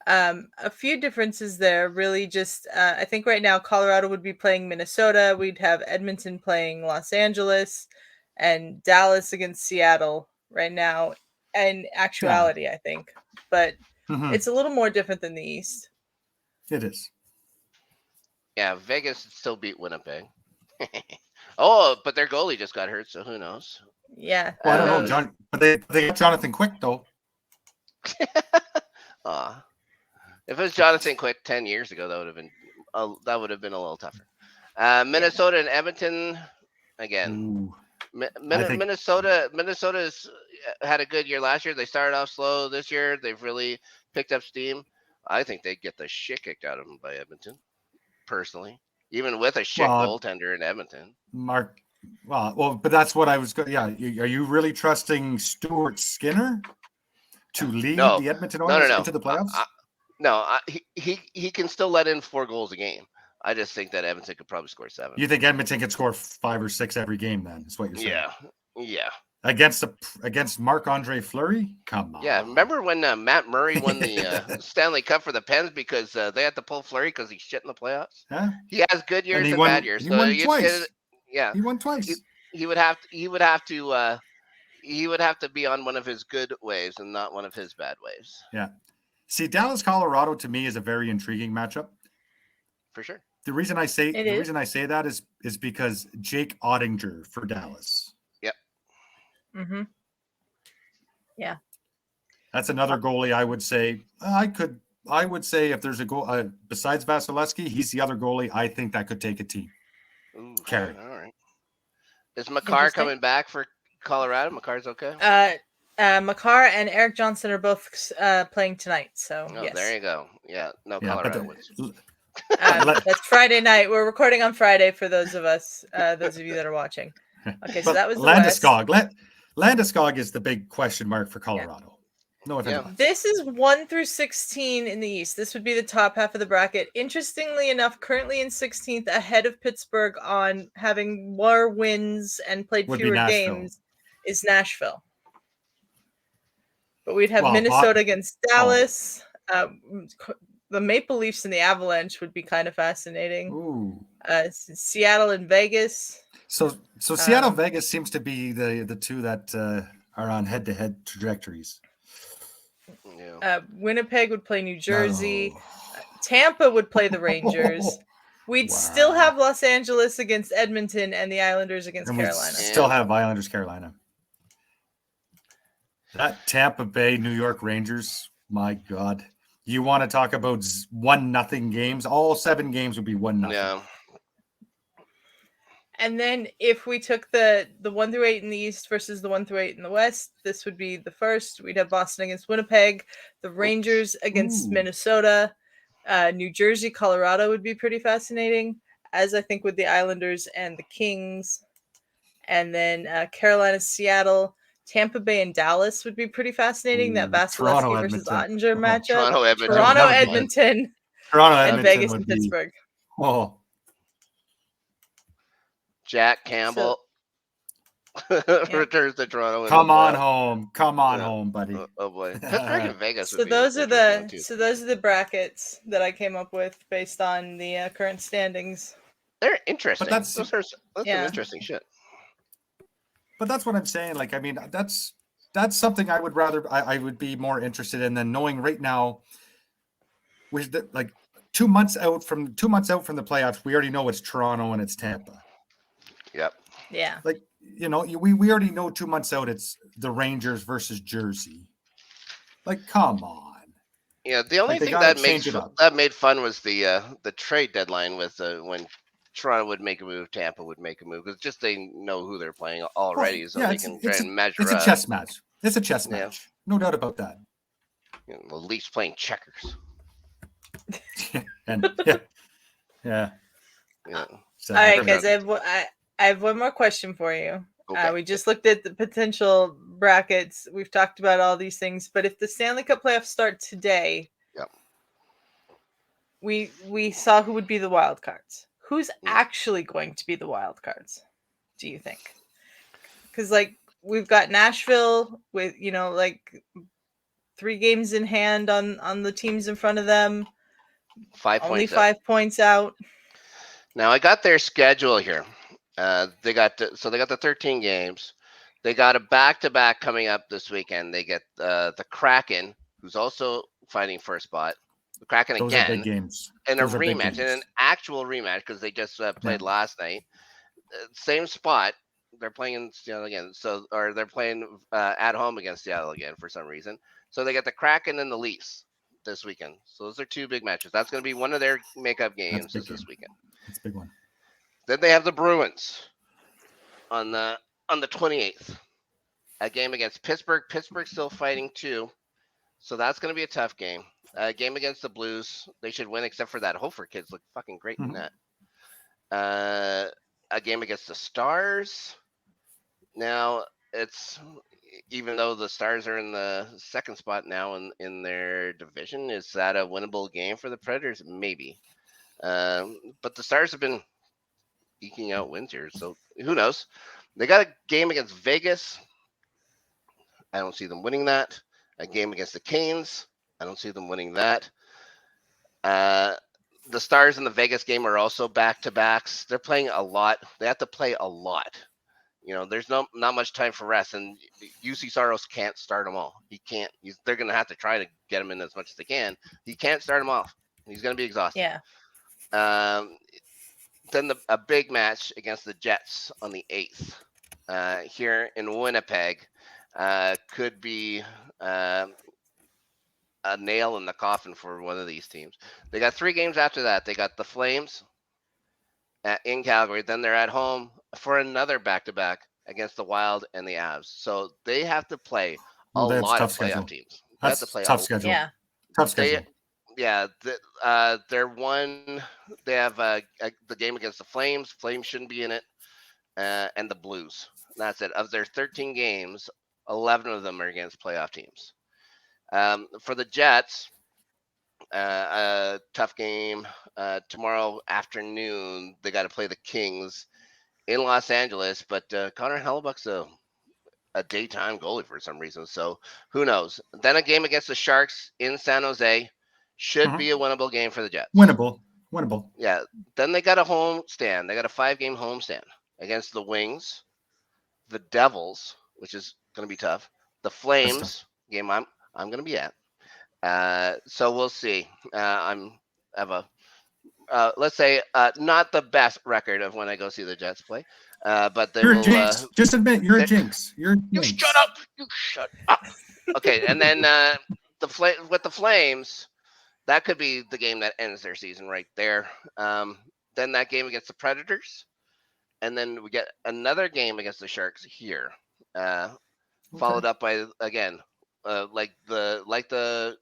A few differences there. Really, just I think right now Colorado would be playing Minnesota. We'd have Edmonton playing Los Angeles, and Dallas against Seattle right now. In actuality, I think, but Mhm. it's a little more different than the East. It is. Yeah, Vegas still beat Winnipeg. Oh, but their goalie just got hurt, so who knows? Yeah. Well, I don't know, Um, John, but they got Jonathan Quick though. If it was Jonathan Quick 10 years ago, that would have been a little tougher. Minnesota and Edmonton again. Ooh. I think- Minnesota's had a good year last year. They started off slow this year. They've really picked up steam. I think they'd get the shit kicked out of them by Edmonton, personally. Even with a shit Well, goaltender in Edmonton. Mark. Well, but that's what I was going. Yeah, are you really trusting Stuart Skinner to lead No. the Edmonton No. Oilers into the playoffs? He can still let in 4 goals a game. I just think that Edmonton could probably score 7. You think Edmonton could score 5 or 6 every game? Then is what you're saying. Yeah. Against Marc-Andre Fleury? Come on. Yeah, remember when Matt Murray won the Stanley Cup for the Pens because they had to pull Fleury because he's shit in the playoffs? Huh? He has good years and bad years. He So won you twice. yeah, He won twice. he would have to be on one of his good waves and not one of his bad waves, See, Dallas, Colorado to me is a very intriguing matchup. for sure. The reason I say It is. that is because Jake Ottinger for Dallas. Mm-hmm. That's another goalie I would say I would say if there's a goal besides Vasilevsky, he's the other goalie I think that could take a team. Ooh, Carry. all right. Is Makar Interesting. coming back for Colorado? Makar's okay. Makar and Eric Johnson are both playing tonight. So Oh, yes. there you go. Yeah, no, Yeah, Colorado wins. That's Friday night. We're recording on Friday for those of you that are watching. Okay, so but that was the West. Landeskog. Landeskog is the big question mark for Colorado. No offense. Yeah. This is 1 through 16 in the East. This would be the top half of the bracket. Interestingly enough, currently in 16th, ahead of Pittsburgh on having more wins and played Would be fewer Nashville. games, is Nashville. But we'd have Well, Minnesota against Dallas. The Maple Leafs and the Avalanche would be kind of fascinating. Ooh. Seattle and Vegas. So Seattle Vegas seems to be the two that are on head-to-head trajectories. Yeah. Winnipeg would play New Jersey. Oh. Tampa would play the Rangers. We'd Wow. still have Los Angeles against Edmonton and the Islanders against And Carolina. we still have Islanders, Carolina. That Tampa Bay, New York Rangers, my God. You want to talk about 1-0 games? All 7 games would be 1-0. Yeah. And then if we took the 1 through 8 in the East versus the 1 through 8 in the West, this would be the first. We'd have Boston against Winnipeg, the Rangers against Ooh. Minnesota, New Jersey, Colorado would be pretty fascinating, as I think with the Islanders and the Kings. And then Carolina, Seattle, Tampa Bay and Dallas would be pretty fascinating. That Toronto, Vasilevsky versus Edmonton. Ottinger Oh, matchup. Toronto, Edmonton. Toronto, That would be good. Edmonton, Toronto, and Edmonton Vegas would and be. Pittsburgh. Oh, Jack Campbell returns to Toronto. come on home. Come on home, buddy. Oh boy, Pittsburgh and Vegas. So Would be those are interesting the too. those are the brackets that I came up with based on the current standings. They're interesting. that's some interesting shit. But that's what I'm saying. Like, I mean, that's something I would rather, I would be more interested in than knowing right now. With like 2 months out from the playoffs, we already know it's Toronto and it's Tampa. Yep. Yeah. Like, you know, we already know 2 months out it's the Rangers versus Jersey. Like, come on. Yeah, the only thing that made fun was the trade deadline with when Toronto would make a move, Tampa would make a move, because just they know who they're playing already, so they can try and measure. It's a chess match. It's a chess match. No doubt about that. You know, the Leafs playing checkers. And yeah. All So, right, guys. I have one more question for you. Okay. We just looked at the potential brackets. We've talked about all these things, but if the Stanley Cup playoffs start today, Yep. we saw who would be the wild cards. Who's actually going to be the wild cards, do you think? Because like we've got Nashville with, you know, like 3 games in hand on the teams in front of them. 5 Only points 5 points out. Now I got their schedule here. They got the 13 games. They got a back-to-back coming up this weekend. They get the Kraken, who's also fighting for a spot. The Kraken those again, are big games. and Those a are big rematch, games. and an actual rematch because they just played last night. Same spot. They're playing in Seattle again. Or they're playing at home against Seattle again for some reason. So they get the Kraken and the Leafs this weekend. So those are 2 big matches. That's going to be one of their makeup games this weekend. That's a big one. Then they have the Bruins on the 28th. A game against Pittsburgh. Pittsburgh's still fighting too. So that's going to be a tough game. A game against the Blues. They should win except for that Hofer kids look fucking great in that. A game against the Stars. Now, it's even though the Stars are in the second spot now in their division, is that a winnable game for the Predators? Maybe. But the Stars have been eking out wins here, so who knows? They got a game against Vegas. I don't see them winning that. A game against the Canes. I don't see them winning that. The Stars in the Vegas game are also back-to-backs. They're playing a lot. They have to play a lot. You know, there's not much time for rest, and UC Saros can't start them all. He can't. They're going to have to try to get him in as much as they can. He can't start them off. He's going to be exhausted. Yeah. Then a big match against the Jets on the 8th here in Winnipeg could be a nail in the coffin for one of these teams. They got 3 games after that. They got the Flames in Calgary. Then they're at home for another back-to-back against the Wild and the Avs. So they have to play a lot of playoff teams. They have to play tough schedule. Yeah. Tough schedule. They're one. They have the game against the Flames. Flames shouldn't be in it, and the Blues. That's it. Of their 13 games, 11 of them are against playoff teams. For the Jets, a tough game tomorrow afternoon. They got to play the Kings in Los Angeles, but Connor Hellebuck's a daytime goalie for some reason, so who knows? Then a game against the Sharks in San Jose should be a winnable game for the Jets. Winnable. Yeah. Then they got a home stand. They got a 5-game home stand against the Wings, the Devils, which is going to be tough. The Flames game I'm going to be at. So we'll see. Let's say not the best record of when I go see the Jets play, but they will. Just admit you're a jinx. You're a jinx. You shut up. You shut up. Okay, and then with the Flames, that could be the game that ends their season right there. Then that game against the Predators, and then we get another game against the Sharks here, followed up by again, like the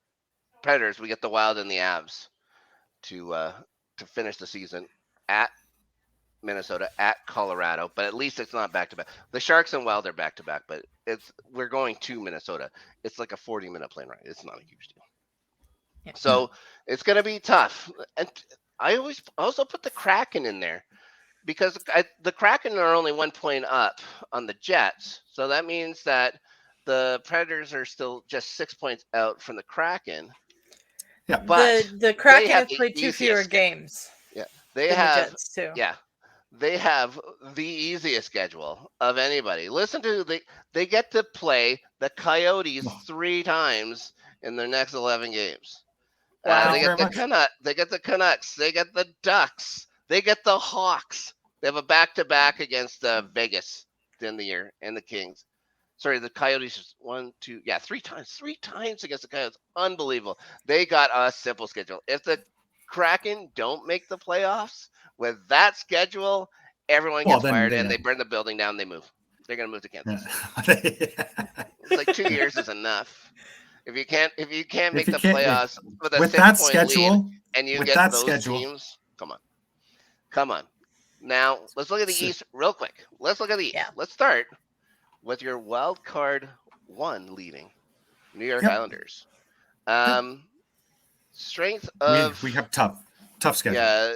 Predators, we get the Wild and the Avs to finish the season at Minnesota, at Colorado, but at least it's not back-to-back. The Sharks and Wild are back-to-back, but we're going to Minnesota. It's like a 40-minute plane ride. It's not a huge deal. Yeah. So it's going to be tough. And I also put the Kraken in there because the Kraken are only 1 point up on the Jets. So that means that the Predators are still just 6 points out from the Kraken. Yeah. But the Kraken have have the played 2 easiest fewer schedule. games. Yeah, they than have. the Jets too. Yeah, they have the easiest schedule of anybody. Listen to they get to play the Coyotes 3 times in their next 11 games. Wow. They get the Canucks. They get the Canucks. They get the Ducks. They get the Hawks. They have a back-to-back against Vegas in the year and the Kings. Sorry, the Coyotes is 3 times. 3 times against the Coyotes. Unbelievable. They got a simple schedule. If the Kraken don't make the playoffs with that schedule, everyone gets fired and they burn the building down. They move. They're gonna move to Kansas. It's like 2 years is enough. If you can't make the playoffs with a 6-point lead and you get those teams, come on. Now let's look at the East real quick. Let's look at the East. Yeah. Let's start with your wild card 1 leading New York Islanders. Strength of we have tough schedule. Yeah,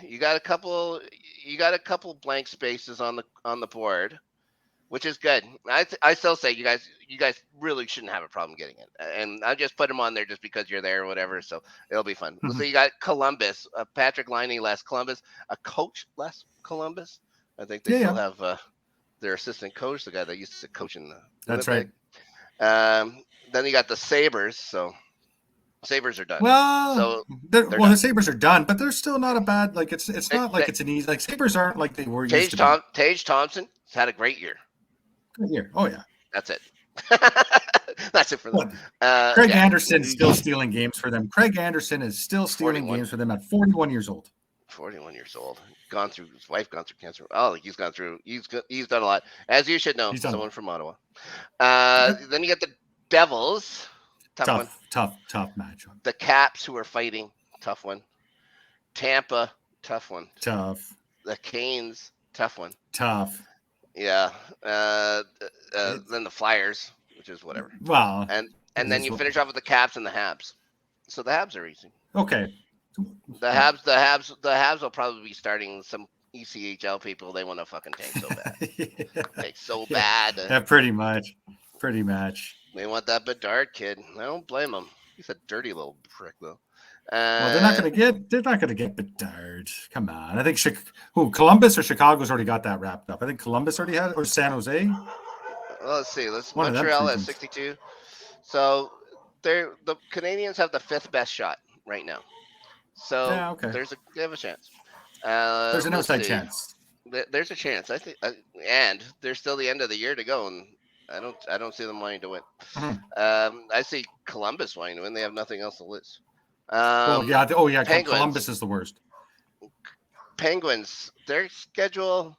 you got a couple blank spaces on the board, which is good. I still say you guys really shouldn't have a problem getting it, and I just put them on there just because you're there or whatever, so it'll be fun. So you got Columbus, Patrick Laine less Columbus, a coach less Columbus. I think they still have their assistant coach, the guy that used to coach in the. That's right. Then you got the Sabres, so. Sabres are done. Well, the Sabres are done, but they're still not a bad. Like it's not like it's an easy. Like Sabres aren't like they were. Tage Thompson has had a great year. Good year. Oh yeah. That's it. That's it for them. Craig Anderson is still stealing games for them. Craig Anderson is still stealing games for them at 41 years old. 41 years old. His wife gone through cancer. Oh, he's gone through. He's done a lot, as you should know. Someone from Ottawa. Then you got the Devils. Tough match. The Caps, who are fighting, tough one. Tampa, tough one. Tough. The Canes, tough one. Tough. Yeah. Then the Flyers, which is whatever. Wow. And then you finish off with the Caps and the Habs. So the Habs are easy. Okay. The Habs will probably be starting some ECHL people. They want to fucking tank so bad. Yeah, pretty much. They want that Bedard kid. I don't blame him. He's a dirty little prick, though. Well, they're not gonna get Bedard. Come on. I think Columbus or Chicago's already got that wrapped up. I think Columbus already had it, or San Jose. Well, let's see. Montreal at 62. So the Canadians have the 5th best shot right now. So they have a chance. There's an outside chance. There's a chance. I think, and there's still the end of the year to go, and I don't see them wanting to win. I see Columbus wanting to win. They have nothing else to lose. Penguins. Columbus is the worst. Penguins, their schedule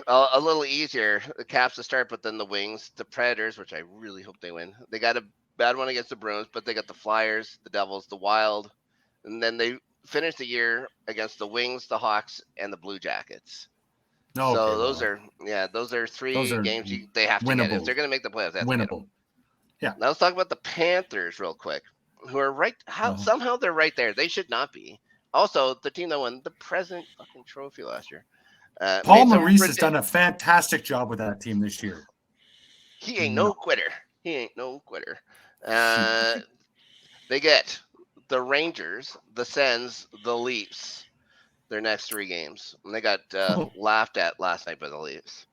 a little easier. The Caps to start, but then the Wings, the Predators, which I really hope they win. They got a bad one against the Bruins, but they got the Flyers, the Devils, the Wild, and then they finish the year against the Wings, the Hawks, and the Blue Jackets. Those are 3 games they have to get. If they're going to make the playoffs, they have to get them. Yeah. Now let's talk about the Panthers real quick, who are right. Somehow they're right there. They should not be. Also, the team that won the President fucking Trophy last year. Paul Maurice has done a fantastic job with that team this year. He ain't no quitter. They get the Rangers, the Sens, the Leafs. Their next 3 games, and they got laughed at last night by the Leafs.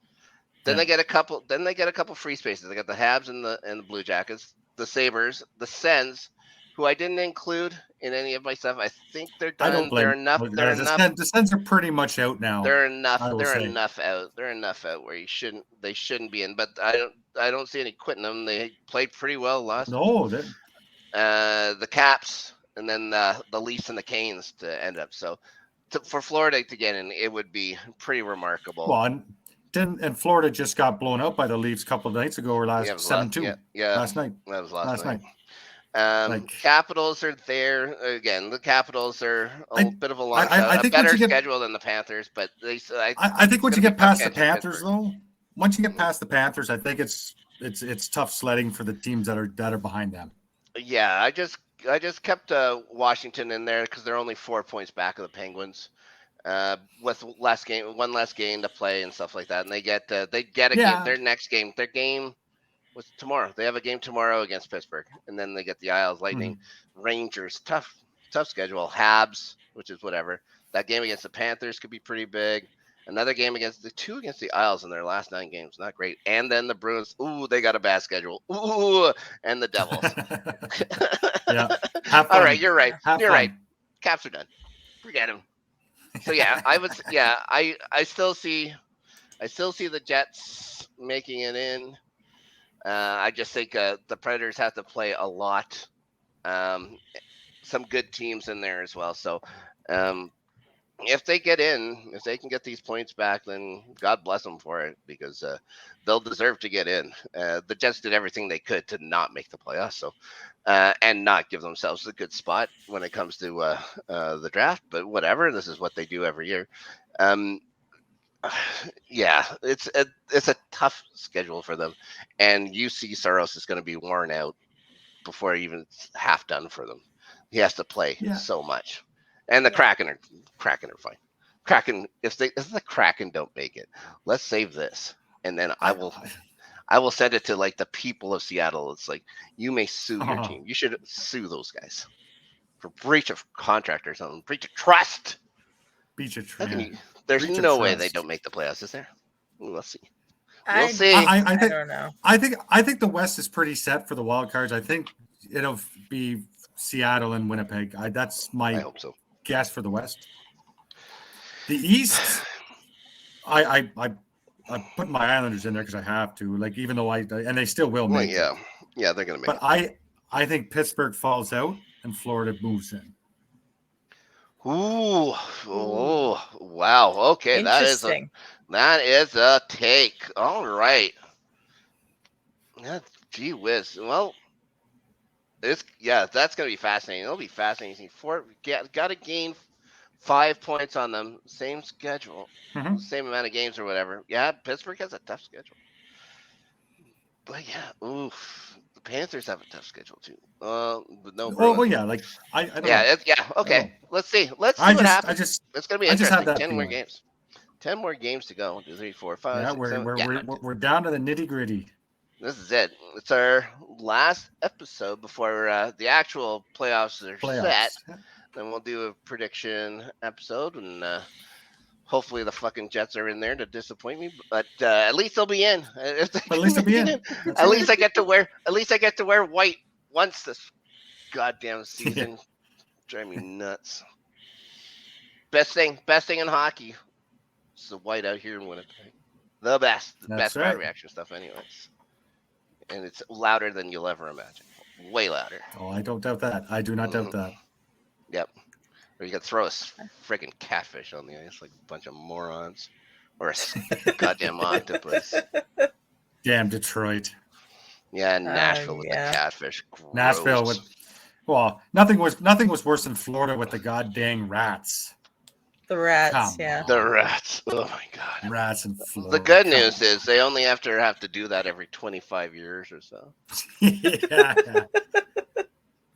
Then they get a couple. Then they get a couple free spaces. They got the Habs and the Blue Jackets, the Sabres, the Sens, who I didn't include in any of my stuff. I think they're done. They're enough. The Sens are pretty much out now. They're enough. They're enough out. They're enough out where they shouldn't be in. But I don't see any quitting them. They played pretty well last. No, the Caps and then the Leafs and the Canes to end up. So. For Florida to get in, it would be pretty remarkable. Well, and Florida just got blown out by the Leafs a couple of nights ago, or 7-2. Yeah, last night. That was last night. Capitals are there again. The Capitals are a bit of a long shot, I a think better schedule than the Panthers, but I think once you get past the Panthers, Pittsburgh. though, once you get past the Panthers, I think it's tough sledding for the teams that are behind them. Yeah, I just kept Washington in there because they're only 4 points back of the Penguins, with one less game to play and stuff like that, and they get a game. Their next game, their game was tomorrow. They have a game tomorrow against Pittsburgh, and then they get the Isles, Lightning, Rangers. Tough schedule. Habs, which is whatever. That game against the Panthers could be pretty big. Another game against the Isles in their last 9 games. Not great. And then the Bruins. Ooh, they got a bad schedule. Ooh, and the Devils. Yeah. All right, you're right. Right. Caps are done. Forget them. So yeah, I still see the Jets making it in. I just think the Predators have to play a lot. Some good teams in there as well. So if they get in, if they can get these points back, then God bless them for it, because they'll deserve to get in. The Jets did everything they could to not make the playoffs, so and not give themselves a good spot when it comes to the draft. But whatever, this is what they do every year. Yeah, it's a tough schedule for them, and UC Saros is going to be worn out before even it's half done for them. He has to play so much, and the Kraken are fine. Kraken, if the Kraken don't make it, let's save this, and then I will send it to like the people of Seattle. It's like, you may sue your team. You should sue those guys for breach of contract or something, breach of trust. There's no way they don't make the playoffs, is there? We'll see. We'll see. I don't know. I think the West is pretty set for the wild cards. I think it'll be Seattle and Winnipeg. That's my hope so. Guess for the West. The East, I put my Islanders in there because I have to. Like, even though and they still will make it. Yeah, they're gonna make it. But I think Pittsburgh falls out and Florida moves in. Ooh, oh, wow. Okay, that is a take. All right. Gee whiz. Well, that's gonna be fascinating. It'll be fascinating. Got to gain 5 points on them. Same schedule, same amount of games or whatever. Yeah, Pittsburgh has a tough schedule. But yeah, oof. The Panthers have a tough schedule too. But no. Well, yeah, like I don't know. Okay. Let's see. Let's see what happens. It's gonna be interesting. 10 more games. 10 more games to go. 1, 2, 3, 4, 5. Yeah, we're down to the nitty gritty. This is it. It's our last episode before the actual playoffs are set. Then we'll do a prediction episode, and hopefully the fucking Jets are in there to disappoint me. But at least they'll be in. At least I get to wear white once this goddamn season. Drive me nuts. Best thing in hockey is the white out here in Winnipeg. The best crowd reaction stuff, anyways. And it's louder than you'll ever imagine. Way louder. Oh, I don't doubt that. I do not doubt that. Yep. Or you could throw a freaking catfish on the ice like a bunch of morons. Or a goddamn octopus. Damn Detroit. Yeah, Nashville with the catfish. Gross. Nashville with nothing was worse than Florida with the goddamn rats. The rats, The rats. Oh my god. Rats in Florida. The good news is they only have to do that every 25 years or so.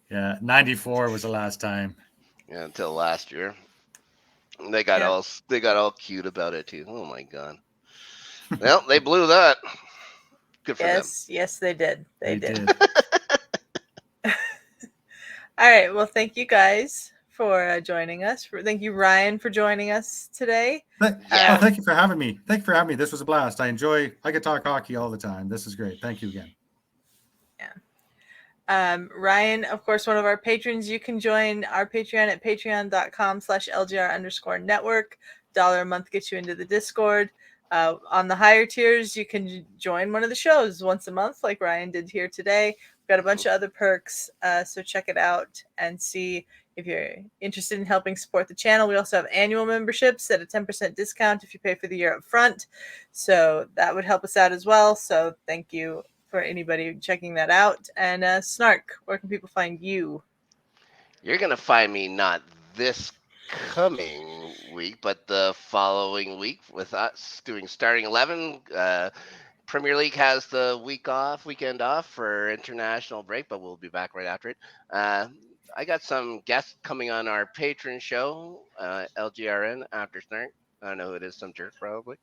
Yeah, 94 was the last time. Yeah, until last year. They got all cute about it too. Oh my god. Well, they blew that. Good for them. Yes, they did. They did. All right. Well, thank you guys for joining us. Thank you, Ryan, for joining us today. Thank you for having me. This was a blast. I could talk hockey all the time. This is great. Thank you again. Yeah. Ryan, of course, one of our patrons. You can join our Patreon at patreon.com/LGR_network. $1 a month gets you into the Discord. On the higher tiers, you can join one of the shows once a month, like Ryan did here today. We've got a bunch of other perks, so check it out and see if you're interested in helping support the channel. We also have annual memberships at a 10% discount if you pay for the year up front. So that would help us out as well. So thank you for anybody checking that out. And Snark, where can people find you? You're going to find me not this coming week, but the following week with us doing starting 11. Premier League has the weekend off for international break, but we'll be back right after it. I got some guests coming on our patron show, LGRN after Snark. I don't know who it is, some jerk probably.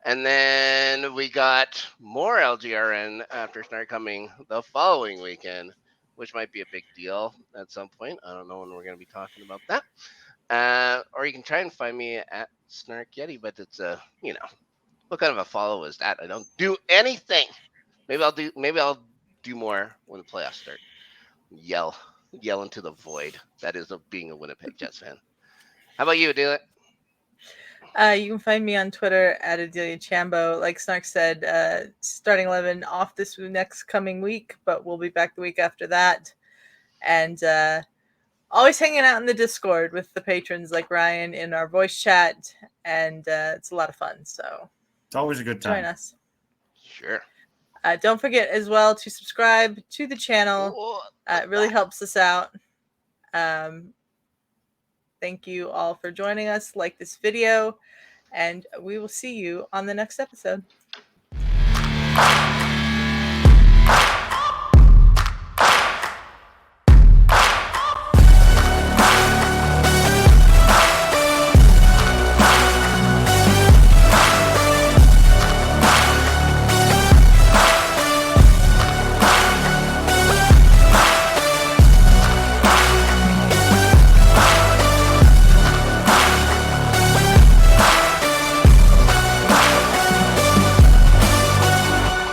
And then we got more LGRN after Snark coming the following weekend, which might be a big deal at some point. I don't know when we're going to be talking about that. Or you can try and find me at Snark Yeti, but it's what kind of a follow is that? I don't do anything. Maybe I'll do more when the playoffs start. Yell into the void. That is being a Winnipeg Jets fan. How about you, Adelia? You can find me on Twitter at Adelia Chambo. Like Snark said, starting 11 off this next coming week, but we'll be back the week after that. And always hanging out in the Discord with the patrons like Ryan in our voice chat. And it's a lot of fun. So It's always a good time. join us. Sure. Don't forget as well to subscribe to the channel. It really helps us out. Thank you all for joining us. Like this video, and we will see you on the next episode.